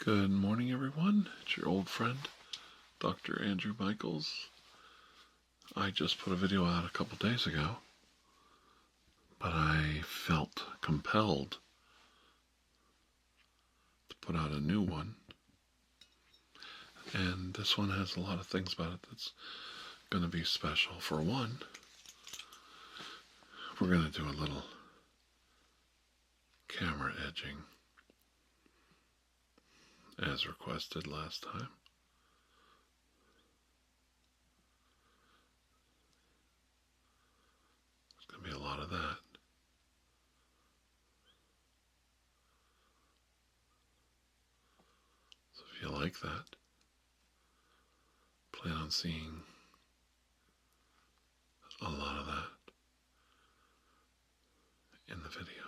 Good morning, everyone. It's your old friend, Dr. Andrew Michaels. I just put a video out a couple days ago, but I felt compelled to put out a new one. And this one has a lot of things about it that's going to be special. For one, we're going to do a little camera edging, as requested last time. There's going to be a lot of that. So if you like that, plan on seeing a lot of that in the video.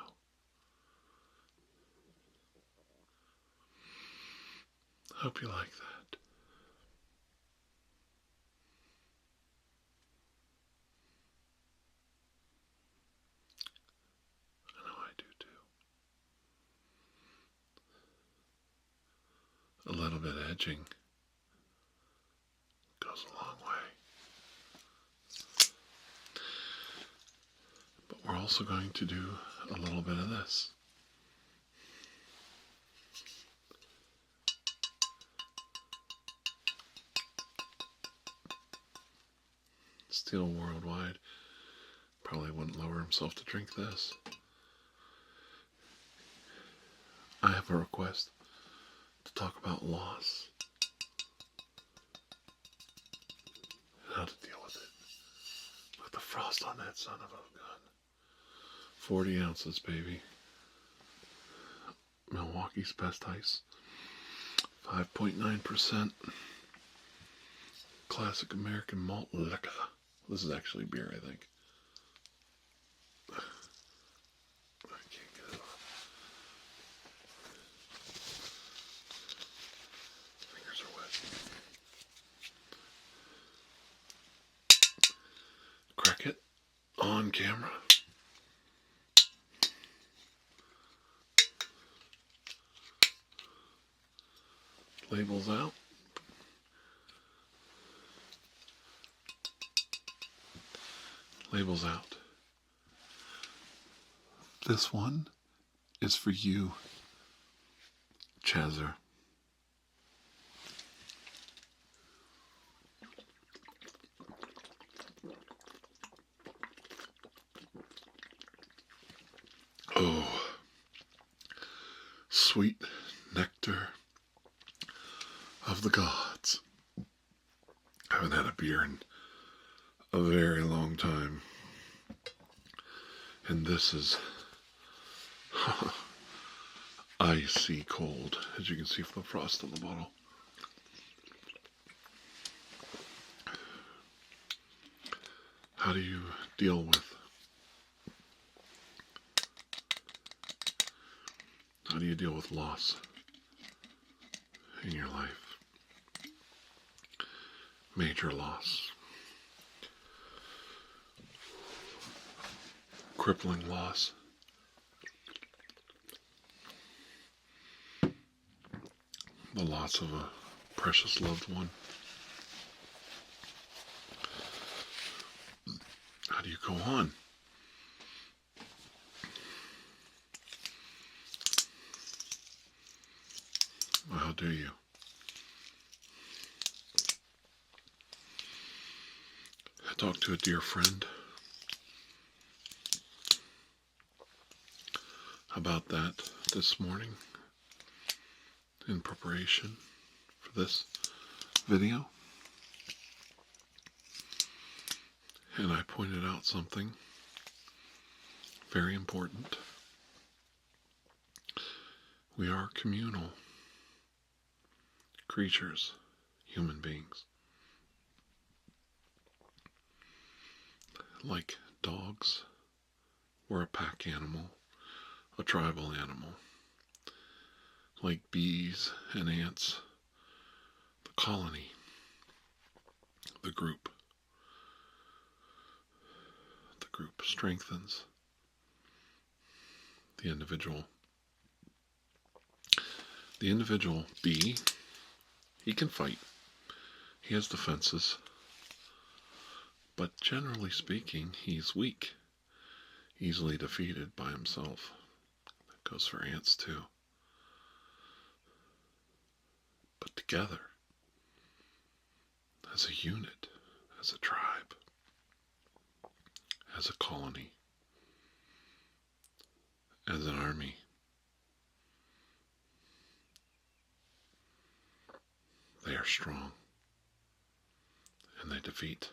Hope you like that. I know I do too. A little bit of edging goes a long way. But we're also going to do a little bit of this. Steel Worldwide probably wouldn't lower himself to drink this. I have a request to talk about loss and how to deal with it. Put the frost on that son of a gun. 40 ounces, baby. Milwaukee's Best Ice. 5.9%. Classic American Malt Liquor. This is actually beer, I think. I can't get it off. Fingers are wet. Crack it on camera. Labels out. Labels out. This one is for you, Chazer. Oh, sweet nectar of the gods. I haven't had a beer in a very long time, and this is icy cold, as you can see from the frost on the bottle. How do you deal with loss in your life? Major loss. Crippling loss. The loss of a precious loved one. How do you go on? Well, how do you? I talked to a dear friend about that this morning in preparation for this video, and I pointed out something very important. We are communal creatures, human beings. Like dogs, we're a pack animal, a tribal animal. Like bees and ants, the colony, the group. The group strengthens the individual. The individual B, he can fight. He has defenses. But generally speaking, he's weak. Easily defeated by himself. That goes for ants too. But together, as a unit, as a tribe, as a colony, as an army, they are strong, and they defeat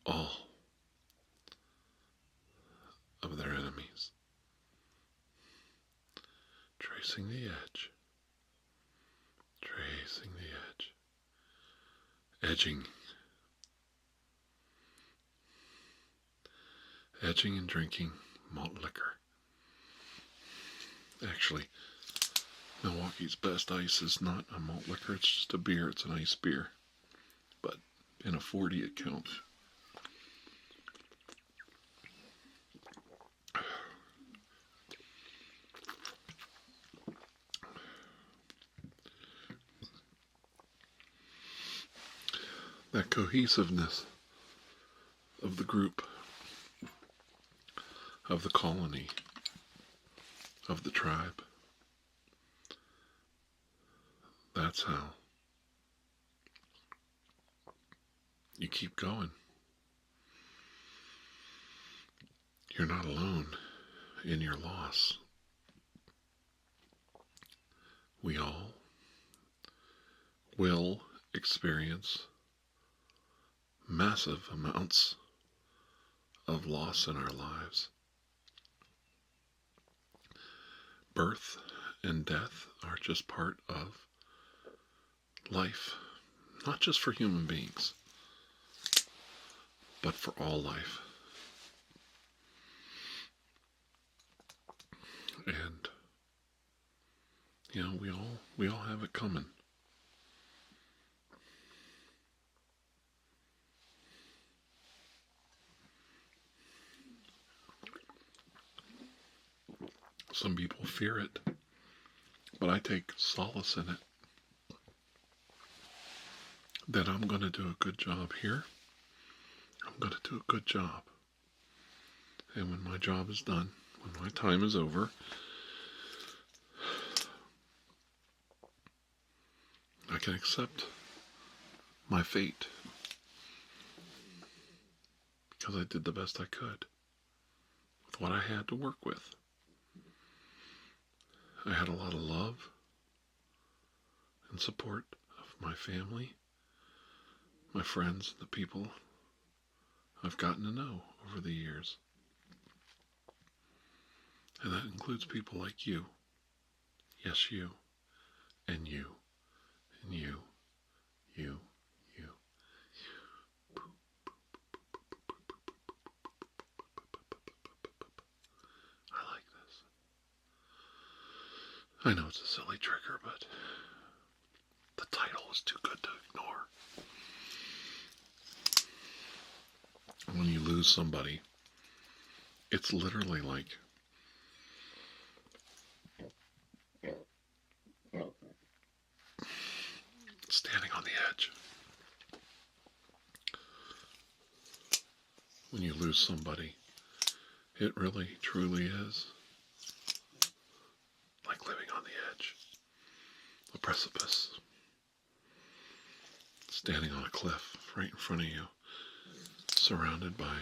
all of their enemies. Tracing the edge, tracing the edge, edging, edging and drinking malt liquor. Actually, Milwaukee's best ice is not a malt liquor, it's just a beer, it's an ice beer. But in a 40 it counts. That cohesiveness of the group, of the colony, of the tribe, that's how you keep going. You're not alone in your loss. We all will experience massive amounts of loss in our lives. Birth and death are just part of life, not just for human beings, but for all life. And we all have it coming. Some people fear it, but I take solace in it. That I'm going to do a good job here. I'm going to do a good job. And when my job is done, when my time is over, I can accept my fate because I did the best I could with what I had to work with. I had a lot of love and support of my family, my friends, the people I've gotten to know over the years. And that includes people like you. Yes, you. And you. And you. You. You. I like this. I know it's a silly trigger, but the title is too good to ignore. When you lose somebody, it's literally like standing on the edge. When you lose somebody, it really, truly is like living on the edge, a precipice, standing on a cliff right in front of you, surrounded by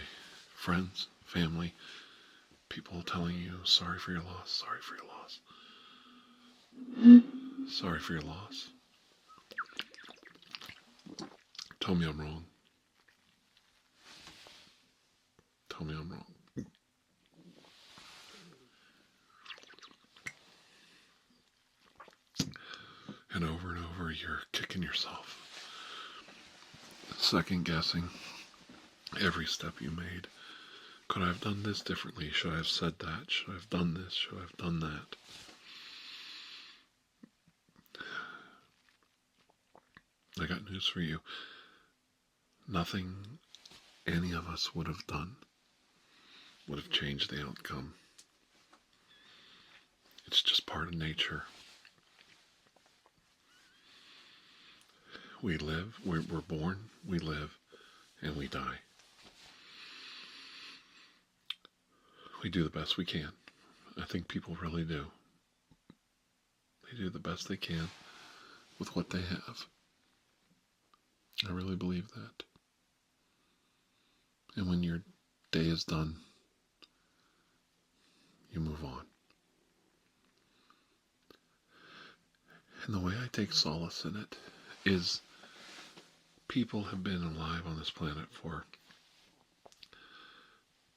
friends, family, people telling you, sorry for your loss, sorry for your loss, sorry for your loss. Tell me I'm wrong. Tell me I'm wrong. And over, you're kicking yourself, second guessing every step you made. Could I have done this differently? Should I have said that? Should I have done this? Should I have done that? I got news for you. Nothing any of us would have done would have changed the outcome. It's just part of nature. We live, we're born, we live, and we die. We do the best we can. I think people really do. They do the best they can with what they have. I really believe that. And when your day is done, you move on. And the way I take solace in it is people have been alive on this planet for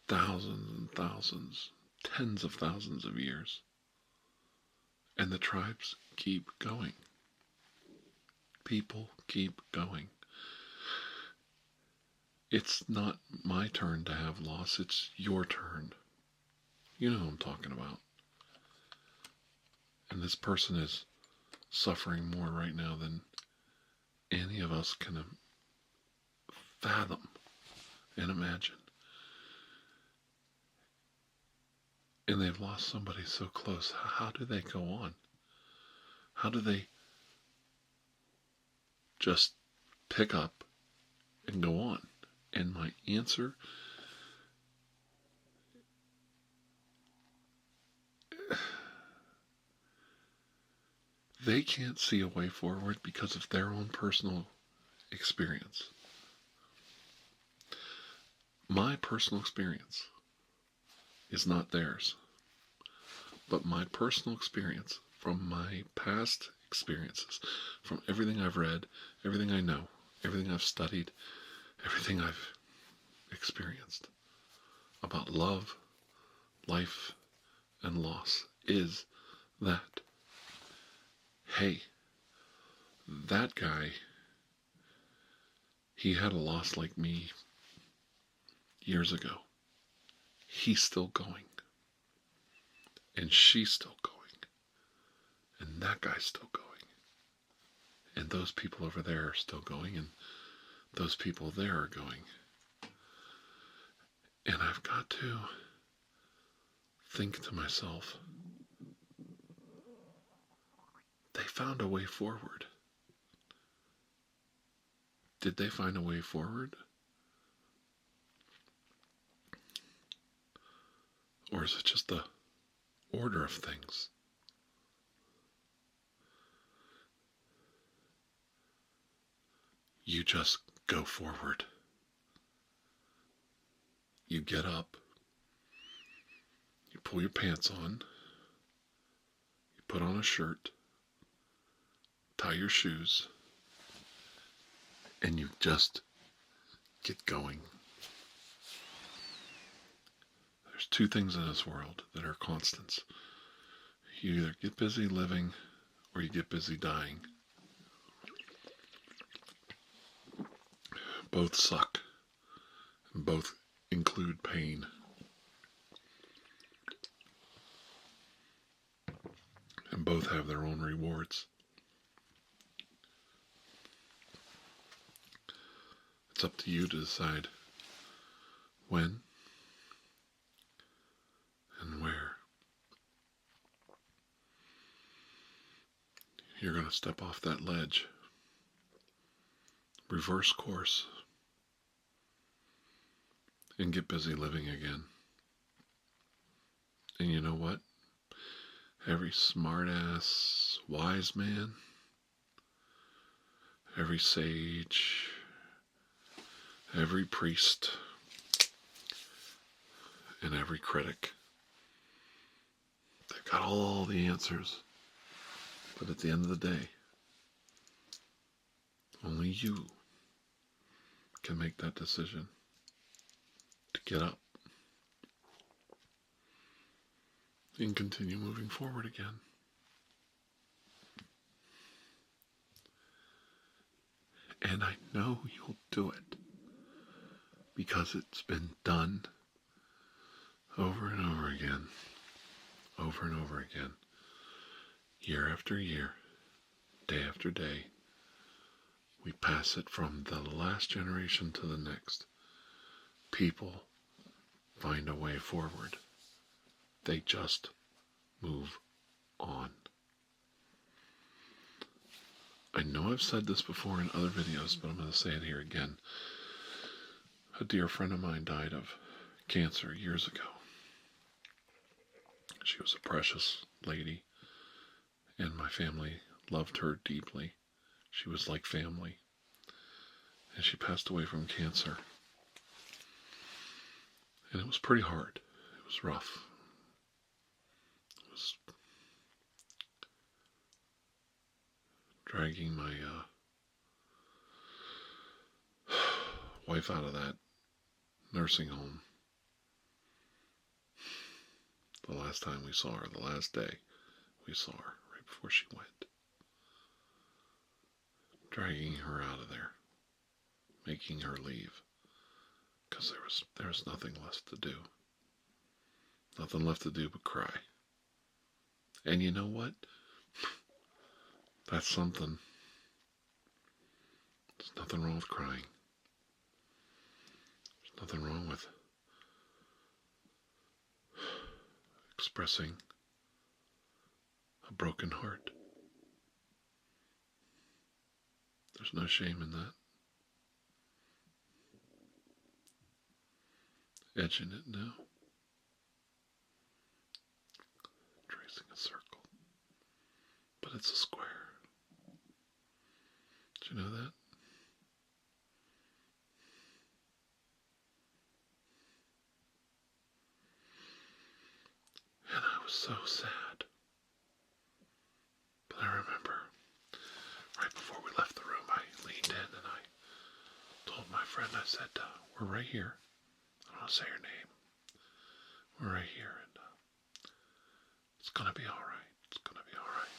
thousands and thousands, tens of thousands of years. And the tribes keep going. People keep going. It's not my turn to have loss, it's your turn. You know who I'm talking about. And this person is suffering more right now than any of us can fathom and imagine. And they've lost somebody so close. How do they go on? How do they just pick up and go on? And my answer, they can't see a way forward because of their own personal experience. My personal experience is not theirs, but my personal experience from my past experiences, from everything I've read, everything I know, everything I've studied, everything I've experienced about love, life, and loss is that, hey, that guy, he had a loss like me years ago. He's still going. And she's still going. And that guy's still going. And those people over there are still going. And those people there are going. And I've got to think to myself, they found a way forward. Did they find a way forward? Or is it just the order of things? You just go forward. You get up. You pull your pants on. You put on a shirt. Tie your shoes. And you just get going. There's two things in this world that are constants. You either get busy living or you get busy dying. Both suck. And both include pain. And both have their own rewards. It's up to you to decide when and where you're going to step off that ledge, reverse course, and get busy living again. And you know what? Every smart-ass wise man, every sage, every priest, and every critic, they've got all the answers. But at the end of the day, only you can make that decision to get up and continue moving forward again. And I know you'll do it because it's been done over and over again, over and over again, year after year, day after day. We pass it from the last generation to the next. People find a way forward. They just move on. I know I've said this before in other videos, but I'm going to say it here again. A dear friend of mine died of cancer years ago. She was a precious lady, and my family loved her deeply. She was like family. And she passed away from cancer. And it was pretty hard. It was rough. It was dragging my wife out of that nursing home. The last time we saw her, the last day we saw her, right before she went. Dragging her out of there. Making her leave. Because there was nothing left to do. Nothing left to do but cry. And you know what? That's something. There's nothing wrong with crying. There's nothing wrong with expressing a broken heart. There's no shame in that. Edging it now. Tracing a circle. But it's a square. Did you know that? And I was so sad. But I remember, right before we left the room, I leaned in and I told my friend, I said, we're right here. I don't want to say her name. We're right here, and it's going to be all right. It's going to be all right.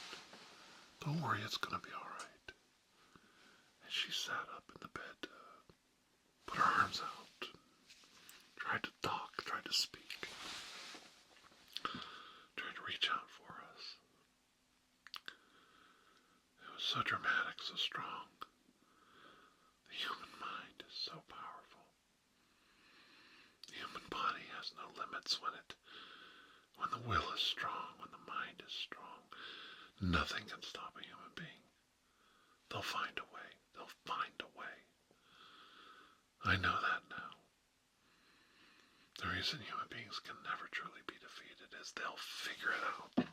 Don't worry, it's going to be all right. And she sat up in the bed, put her arms out, tried to talk, tried to speak, tried to reach out for us. It was so dramatic, so strong. The human mind is so powerful. The human body has no limits when the will is strong, when the mind is strong. Nothing can stop a human being. They'll find a way. They'll find a way. I know that now. The reason human beings can never truly be defeated is they'll figure it out.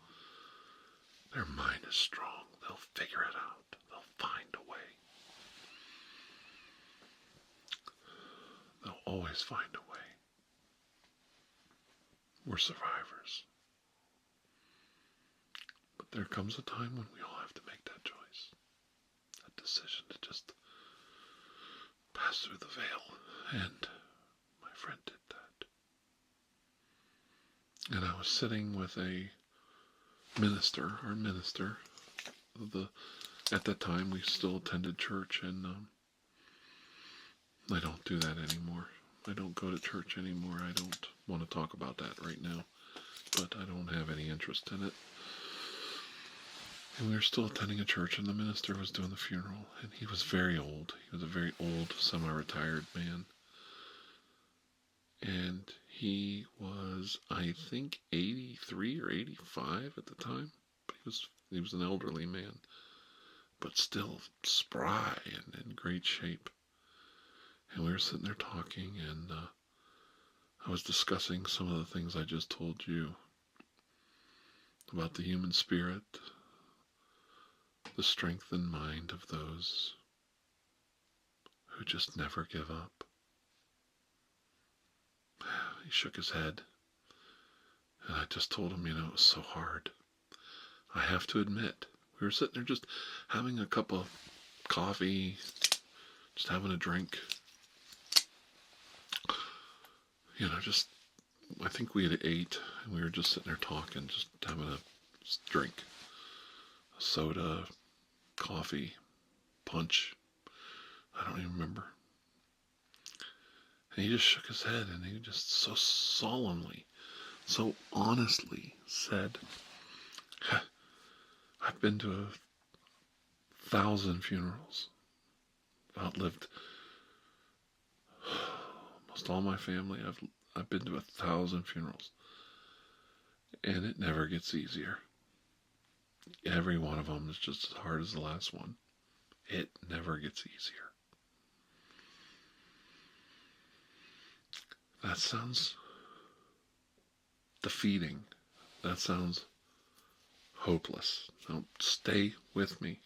Their mind is strong. They'll figure it out. They'll find a way. They'll always find a way. We're survivors. But there comes a time when we all have to make that choice. That decision to just pass through the veil. And my friend did that. And I was sitting with a minister, our minister. At that time, we still attended church, and I don't do that anymore. I don't go to church anymore. I don't want to talk about that right now, but I don't have any interest in it. And we were still attending a church, and the minister was doing the funeral, and he was very old. He was a very old, semi-retired man. And he was, I think, 83 or 85 at the time. But he was an elderly man, but still spry and in great shape. And we were sitting there talking, and I was discussing some of the things I just told you about the human spirit, the strength and mind of those who just never give up. He shook his head, and I just told him, it was so hard. I have to admit, we were sitting there just having a cup of coffee, just having a drink. I think we had ate, and we were just sitting there talking, just having a drink. A soda, coffee, punch. I don't even remember. And he just shook his head, and he just so solemnly, so honestly said, I've been to 1,000 funerals. I've outlived almost all my family. I've been to 1,000 funerals. And it never gets easier. Every one of them is just as hard as the last one. It never gets easier. That sounds defeating. That sounds hopeless. Now, stay with me.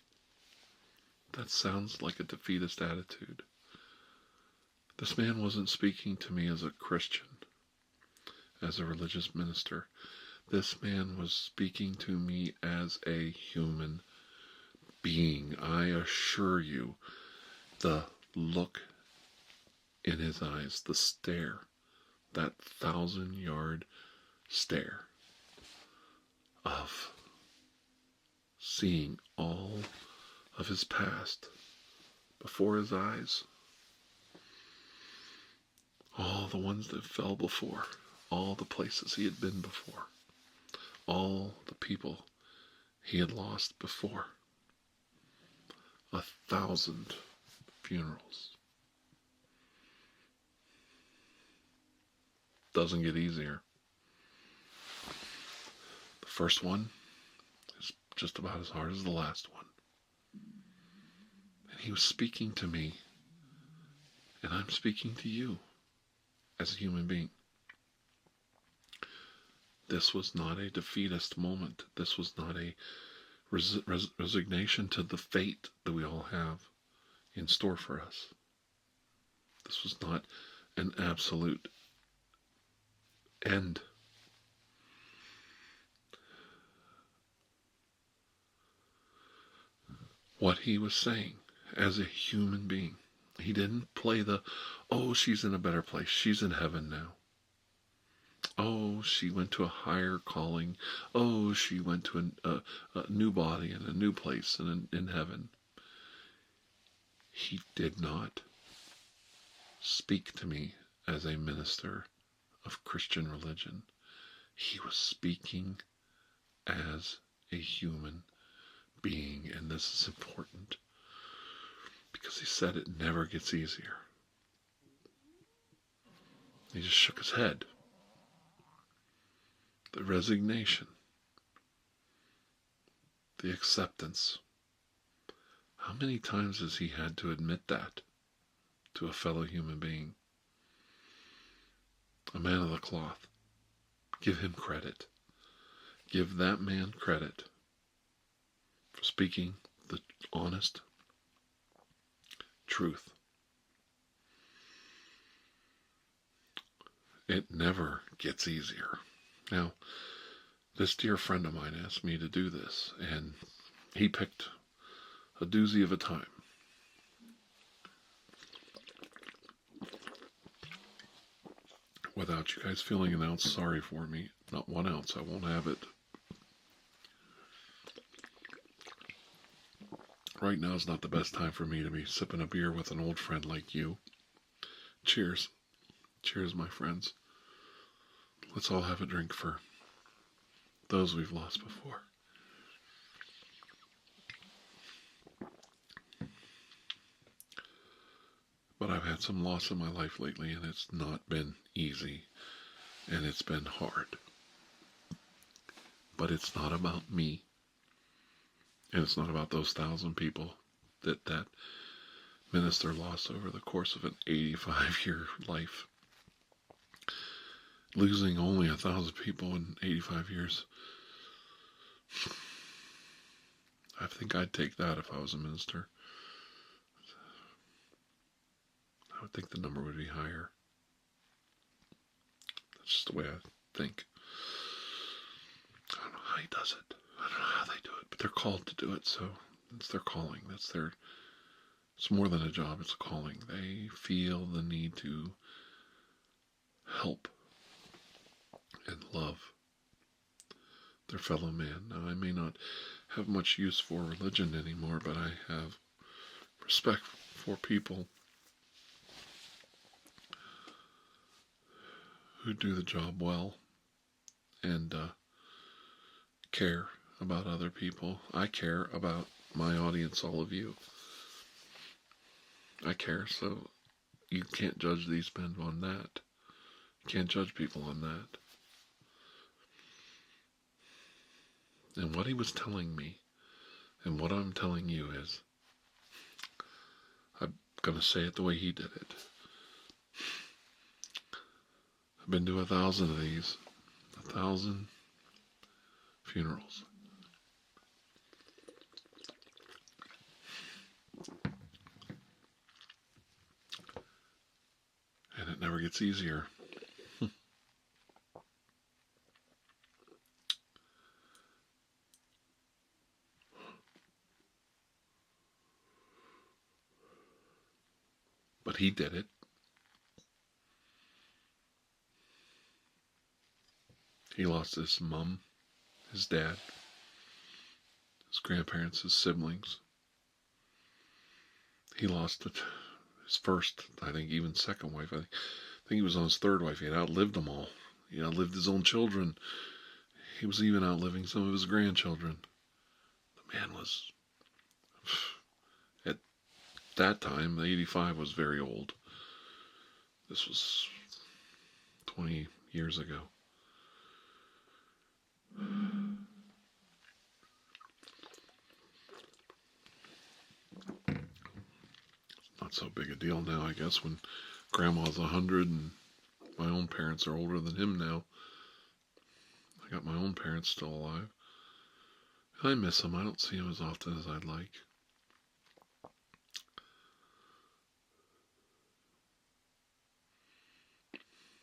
That sounds like a defeatist attitude. This man wasn't speaking to me as a Christian, as a religious minister. This man was speaking to me as a human being. I assure you, the look in his eyes, the stare, that 1,000-yard stare of seeing all of his past before his eyes, all the ones that fell before, all the places he had been before, all the people he had lost before. 1,000 funerals. Doesn't get easier. The first one is just about as hard as the last one. And he was speaking to me, and I'm speaking to you as a human being. This was not a defeatist moment. This was not a resignation to the fate that we all have in store for us. This was not an absolute end. What he was saying as a human being, he didn't play the, oh, she's in a better place, she's in heaven now. Oh, she went to a higher calling. Oh, she went to a new body and a new place in heaven. He did not speak to me as a minister of Christian religion. He was speaking as a human being, and this is important because he said it never gets easier. He just shook his head. The resignation, the acceptance. How many times has he had to admit that to a fellow human being? A man of the cloth. Give him credit. Give that man credit for speaking the honest truth. It never gets easier. Now, this dear friend of mine asked me to do this, and he picked a doozy of a time. Without you guys feeling an ounce sorry for me, not 1 ounce, I won't have it. Right now is not the best time for me to be sipping a beer with an old friend like you. Cheers. Cheers, my friends. Let's all have a drink for those we've lost before. But I've had some loss in my life lately, and it's not been easy, and it's been hard. But it's not about me, and it's not about those 1,000 people that minister lost over the course of an 85-year life. Losing only 1,000 people in 85 years. I think I'd take that if I was a minister. I would think the number would be higher. That's just the way I think. I don't know how he does it. I don't know how they do it, but they're called to do it, so it's their calling. It's more than a job, it's a calling. They feel the need to help and love their fellow man. Now, I may not have much use for religion anymore, but I have respect for people who do the job well and care about other people. I care about my audience, all of you. I care, so you can't judge these men on that. You can't judge people on that. And what he was telling me, and what I'm telling you is, going to say it the way he did it. I've been to 1,000 of these. 1,000 funerals. And it never gets easier. But he did it. He lost his mom, his dad, his grandparents, his siblings. He lost his first, I think even second wife. I think he was on his third wife. He had outlived them all. He outlived his own children. He was even outliving some of his grandchildren. The man was, at that time, 85 was very old. This was 20 years ago. Not so big a deal now, I guess, when Grandma's 100 and my own parents are older than him now. I got my own parents still alive. And I miss them. I don't see them as often as I'd like.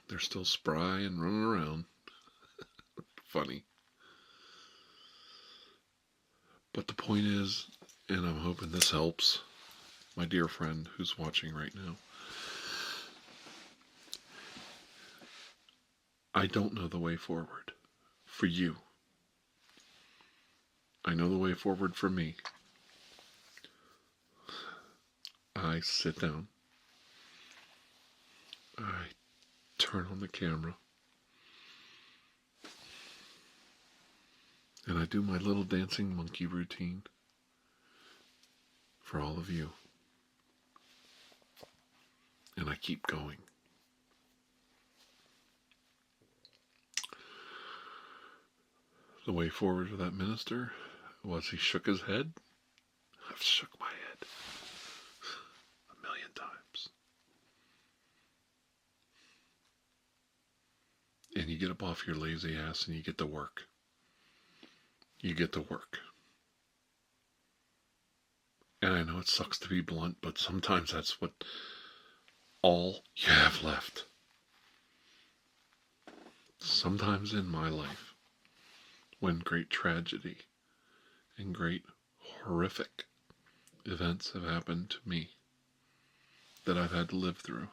They're still spry and running around. Funny. But the point is, and I'm hoping this helps my dear friend who's watching right now, I don't know the way forward for you. I know the way forward for me. I sit down. I turn on the camera. And I do my little dancing monkey routine for all of you. And I keep going. The way forward for that minister was he shook his head. I've shook my head 1,000,000 times. And you get up off your lazy ass and you get to work. You get to work. And I know it sucks to be blunt, but sometimes that's what all you have left. Sometimes in my life, when great tragedy and great horrific events have happened to me that I've had to live through,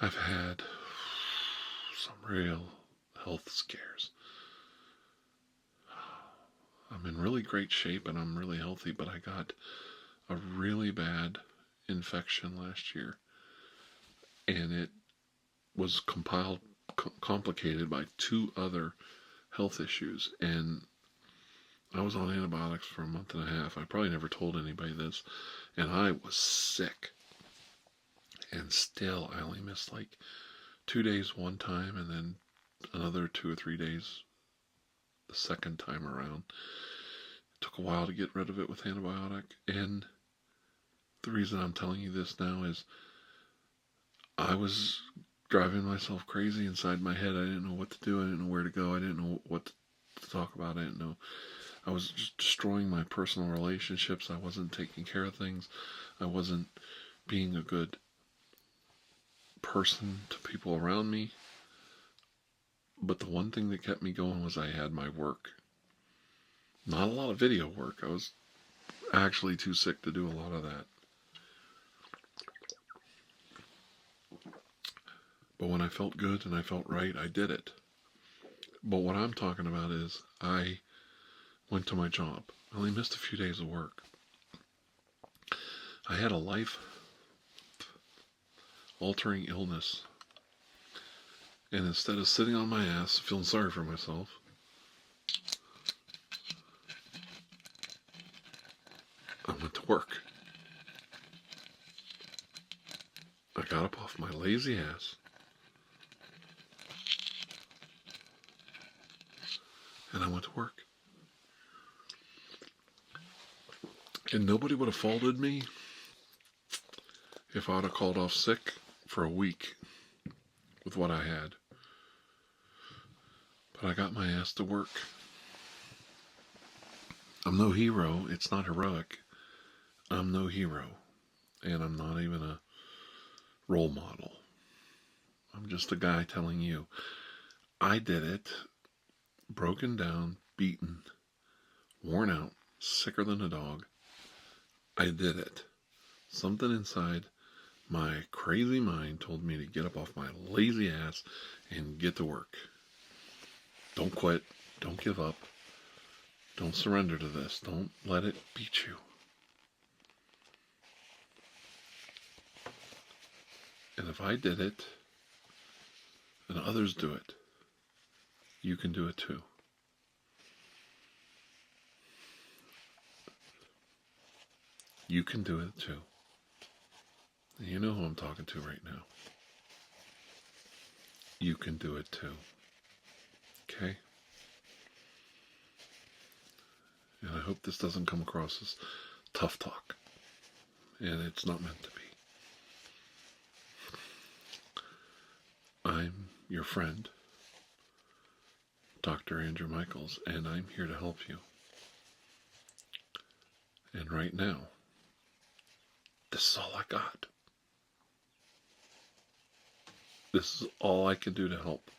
I've had some real health scares. I'm in really great shape and I'm really healthy, but I got a really bad infection last year, and it was complicated by 2 other health issues, and I was on antibiotics for a month and a half. I probably never told anybody this, and I was sick, and still I only missed like 2 days one time and then another 2 or 3 days the second time around. It took a while to get rid of it with antibiotic, and the reason I'm telling you this now is I was driving myself crazy inside my head. I didn't know what to do. I didn't know where to go. I didn't know what to talk about. I didn't know. I was just destroying my personal relationships. I wasn't taking care of things. I wasn't being a good person to people around me. But the one thing that kept me going was I had my work. Not a lot of video work. I was actually too sick to do a lot of that. But when I felt good and I felt right, I did it. But what I'm talking about is I went to my job. I only missed a few days of work. I had a life-altering illness. And instead of sitting on my ass, feeling sorry for myself, I went to work. I got up off my lazy ass and I went to work. And nobody would have faulted me if I would have called off sick for a week with what I had. But I got my ass to work. I'm no hero. It's not heroic. I'm no hero. And I'm not even a role model. I'm just a guy telling you, I did it, broken down, beaten, worn out, sicker than a dog. I did it. Something inside my crazy mind told me to get up off my lazy ass and get to work. Don't quit. Don't give up. Don't surrender to this. Don't let it beat you. And if I did it, and others do it, you can do it too. You can do it too. And you know who I'm talking to right now. You can do it too. Okay? And I hope this doesn't come across as tough talk. And it's not meant to be. I'm your friend, Dr. Andrew Michaels, and I'm here to help you. And right now, this is all I got. This is all I can do to help.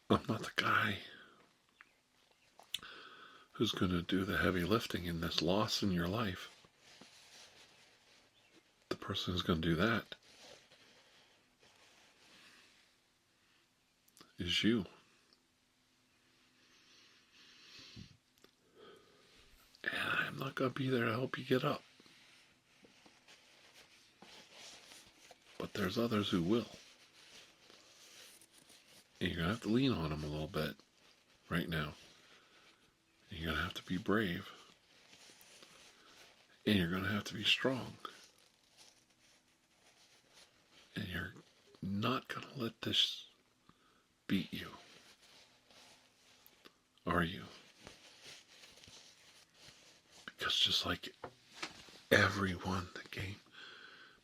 I'm not the guy who's going to do the heavy lifting in this loss in your life. The person who's going to do that is you. And I'm not going to be there to help you get up. But there's others who will. And you're going to have to lean on them a little bit right now. And you're going to have to be brave. And you're going to have to be strong. And you're not going to let this beat you. Are you? Because just like everyone that came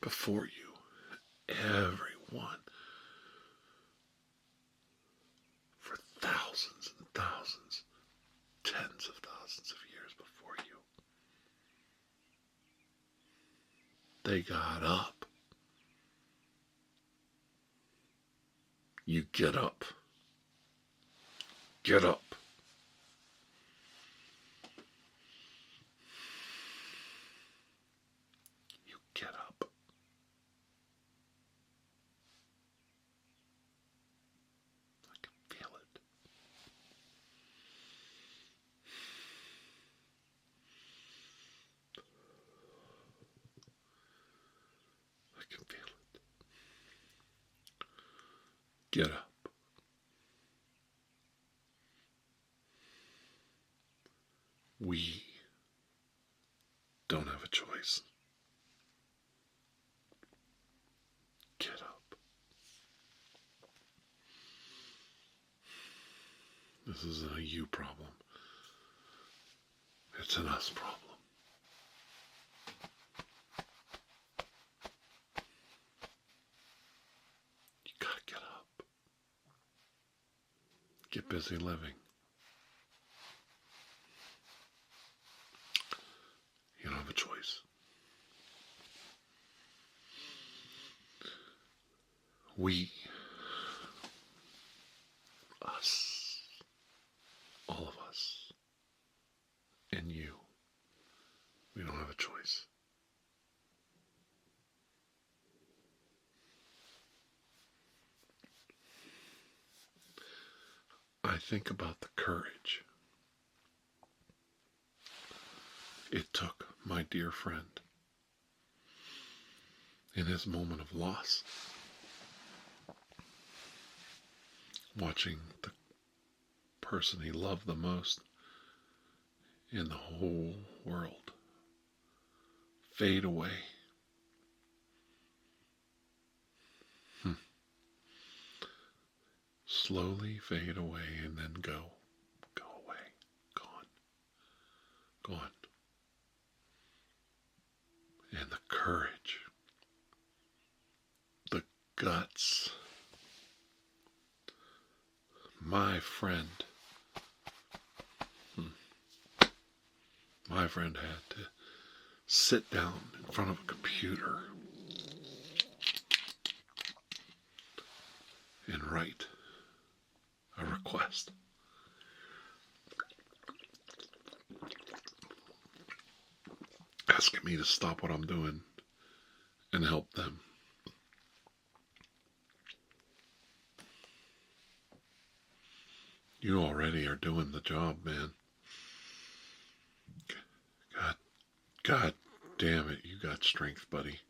before you, everyone, for thousands and thousands, tens of thousands of years before you, they got up. You get up. Get up. You get up. I can feel it. I can feel it. Get up. We don't have a choice. Get up. This isn't a you problem. It's an us problem. You gotta get up. Get busy living. You don't have a choice. We, us, all of us, and you, we don't have a choice. I think about the courage it took my dear friend in his moment of loss, watching the person he loved the most in the whole world fade away. slowly fade away and then go away, gone. And the courage, the guts, my friend had to sit down in front of a computer and write a request. Asking me to stop what I'm doing and help them. You already are doing the job, man. God damn it, you got strength, buddy.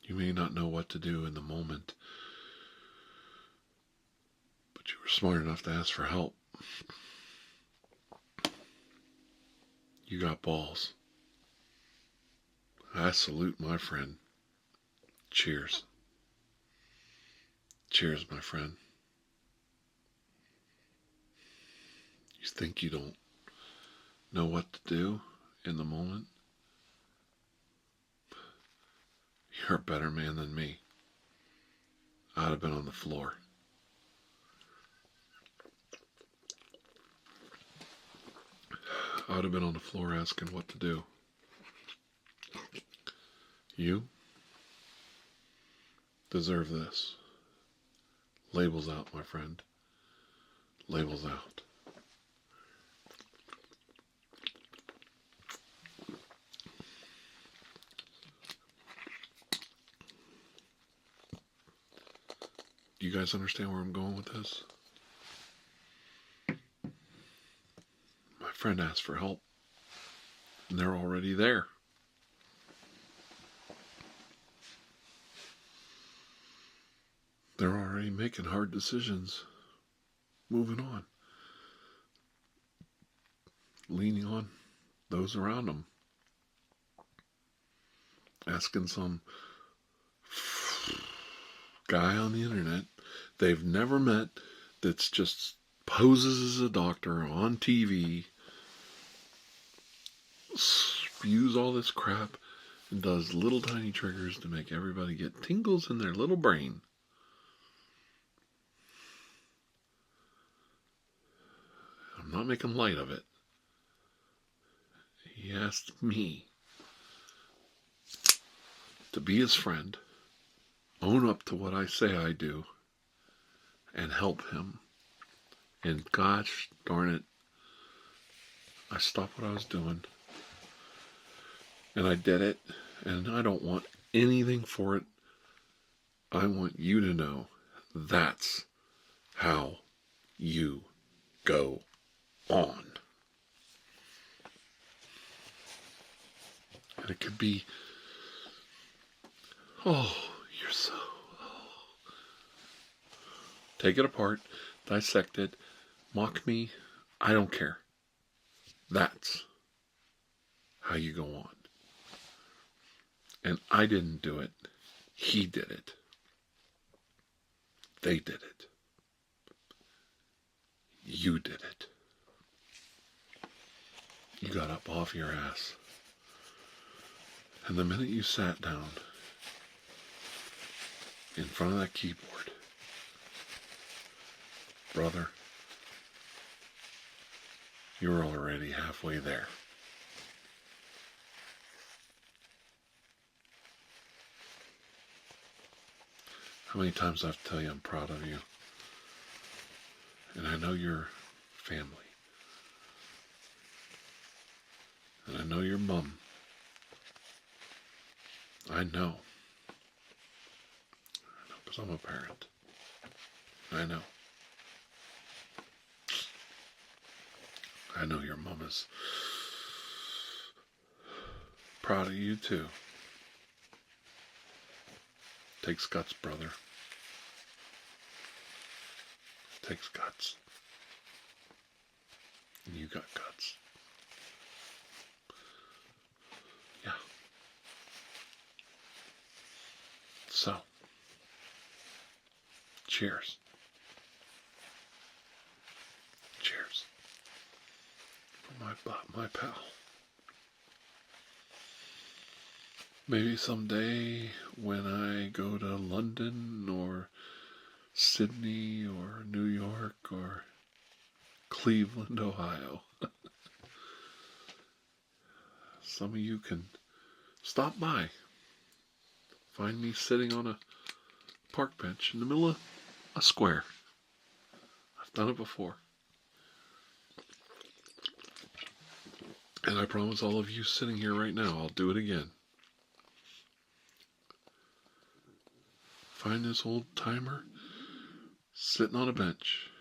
You may not know what to do in the moment, but you were smart enough to ask for help. You got balls. I salute my friend. Cheers. Cheers, my friend. You think you don't know what to do in the moment? You're a better man than me. I'd have been on the floor. I'd have been on the floor asking what to do. You deserve this. Labels out, my friend. Labels out. Do you guys understand where I'm going with this? My friend asked for help, and they're already there. They're already making hard decisions, moving on, leaning on those around them, asking some guy on the internet they've never met that's just poses as a doctor on TV, spews all this crap, and does little tiny triggers to make everybody get tingles in their little brain. I'm not making light of it. He asked me to be his friend, own up to what I say I do, and help him. And gosh darn it, I stopped what I was doing, and I did it, and I don't want anything for it. I want you to know that's how you go on. And it could be, oh, you're so, take it apart, dissect it, mock me, I don't care. That's how you go on. And I didn't do it. He did it. They did it. You did it. You got up off your ass. And the minute you sat down in front of that keyboard, brother, you're already halfway there. How many times I have to tell you I'm proud of you? And I know your family. And I know your mom. I know. Because I'm a parent. I know. I know your mom is proud of you too. Takes guts, brother. Takes guts. And you got guts. Yeah. So, Cheers. Cheers. For my pal. Maybe someday when I go to London or Sydney or New York or Cleveland, Ohio, some of you can stop by. Find me sitting on a park bench in the middle of a square. I've done it before. And I promise all of you sitting here right now, I'll do it again. Find this old timer sitting on a bench,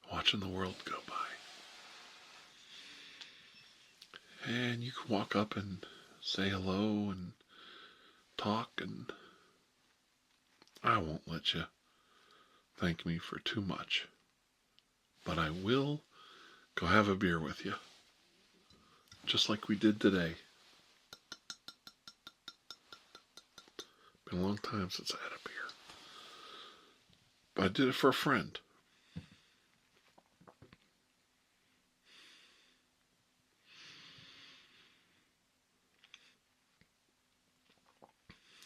watching the world go by. And you can walk up and say hello and talk, and I won't let you thank me for too much. But I will go have a beer with you, just like we did today. Been a long time since I had a beer. But I did it for a friend.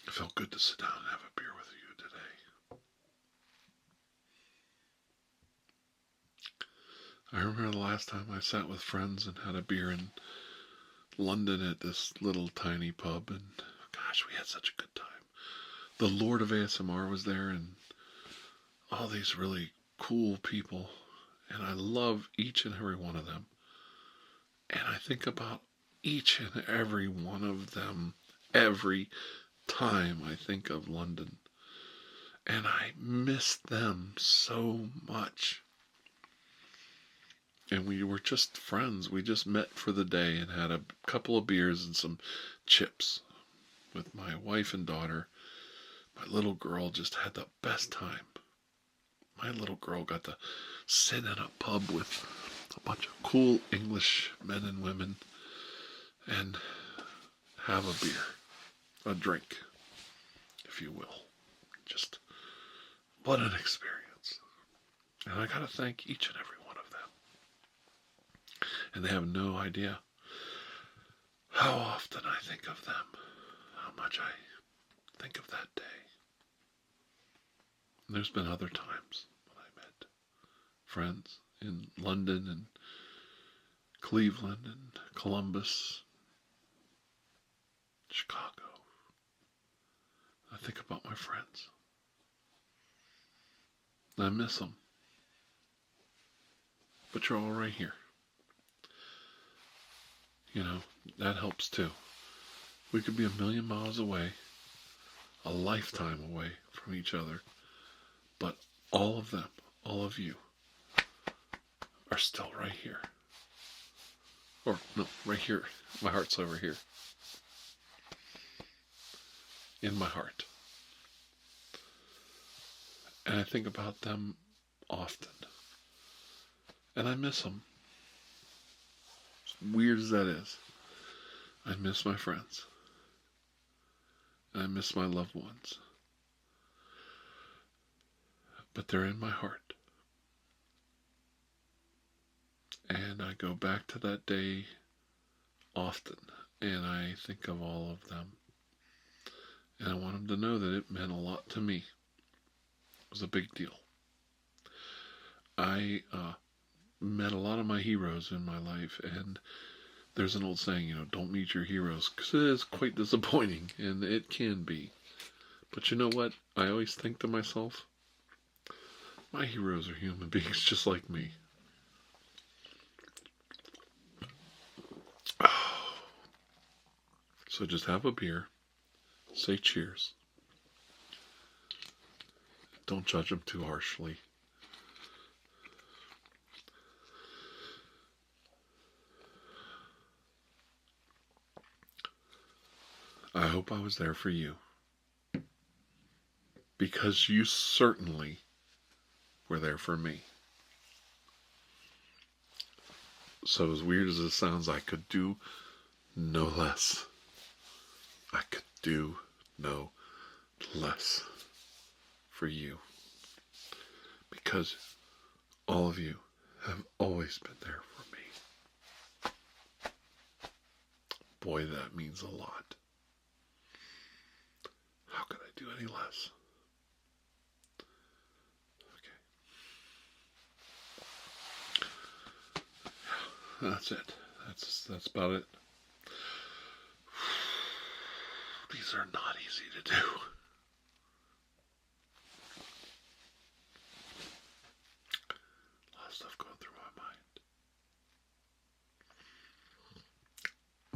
It felt good to sit down and have a beer with you today. I remember the last time I sat with friends and had a beer in London at this little tiny pub, and gosh, we had such a good time. The Lord of ASMR was there, and all these really cool people, and I love each and every one of them. And I think about each and every one of them every time I think of London. And I miss them so much. And we were just friends. We just met for the day and had a couple of beers and some chips with my wife and daughter. My little girl just had the best time. My little girl got to sit in a pub with a bunch of cool English men and women and have a beer, a drink, if you will. Just what an experience. And I got to thank each and every one of them. And they have no idea how often I think of them, how much I think of that day. And there's been other times when I met friends in London and Cleveland and Columbus, Chicago. I think about my friends. I miss them. But you're all right here. You know, that helps too. We could be a million miles away, a lifetime away from each other, but all of them, all of you, are still right here. Or, no, right here. My heart's over here. In my heart. And I think about them often. And I miss them. As weird as that is, I miss my friends. And I miss my loved ones. But they're in my heart. And I go back to that day often, and I think of all of them. And I want them to know that it meant a lot to me. It was a big deal. I met a lot of my heroes in my life, and there's an old saying, don't meet your heroes, because it is quite disappointing, and it can be. But you know what? I always think to myself, my heroes are human beings just like me. So just have a beer, say cheers. Don't judge them too harshly. I hope I was there for you. Because you certainly were there for me. So as weird as it sounds, I could do no less. I could do no less. for you. Because all of you have always been there for me. Boy, that means a lot. How could I do any less? Okay. That's it. That's about it. These are not easy to do. A lot of stuff going through my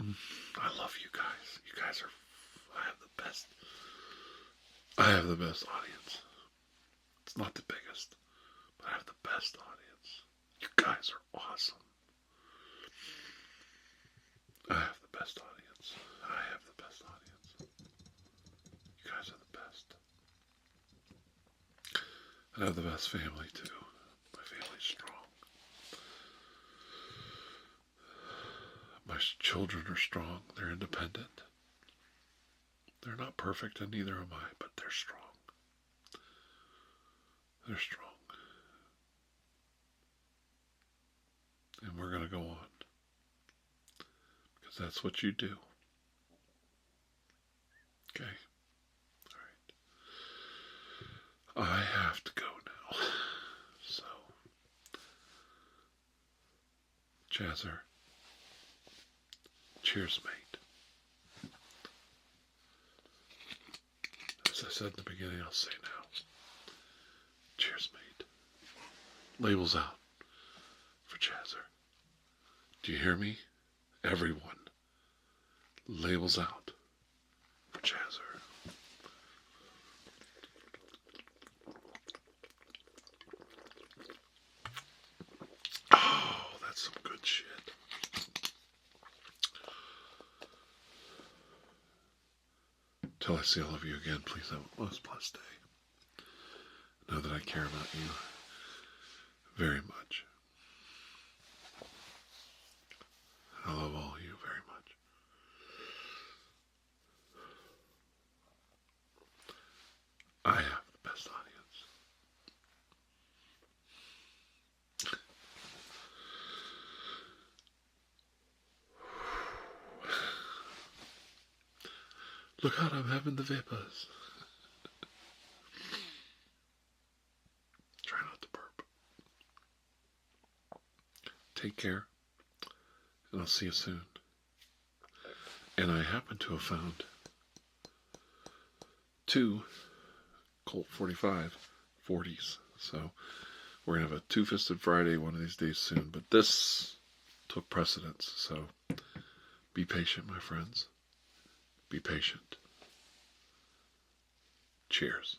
mind. I love you guys. You guys are, I have the best. I have the best audience. It's not the biggest, but I have the best audience. You guys are awesome. I have the best audience. I have the best audience. You guys are the best. I have the best family too. My family's strong. My children are strong. They're independent. They're not perfect, and neither am I, but they're strong. They're strong. And we're going to go on. Because that's what you do. Okay? All right. I have to go now. So, Chazzer, cheers, mate. As I said in the beginning, I'll say now. Cheers, mate. Labels out for Chazzer. Do you hear me? Everyone. Labels out for Chazzer. Oh, that's some good shit. Till I see all of you again, please have a most blessed day. Know that I care about you very much. I love all of you very much. I have the best audience. Look out, I'm having the vapors. Try not to burp. Take care, and I'll see you soon. And I happen to have found 2 Colt 45 40s. So we're going to have a Two-Fisted Friday one of these days soon. But this took precedence. So be patient, my friends. Be patient. Cheers.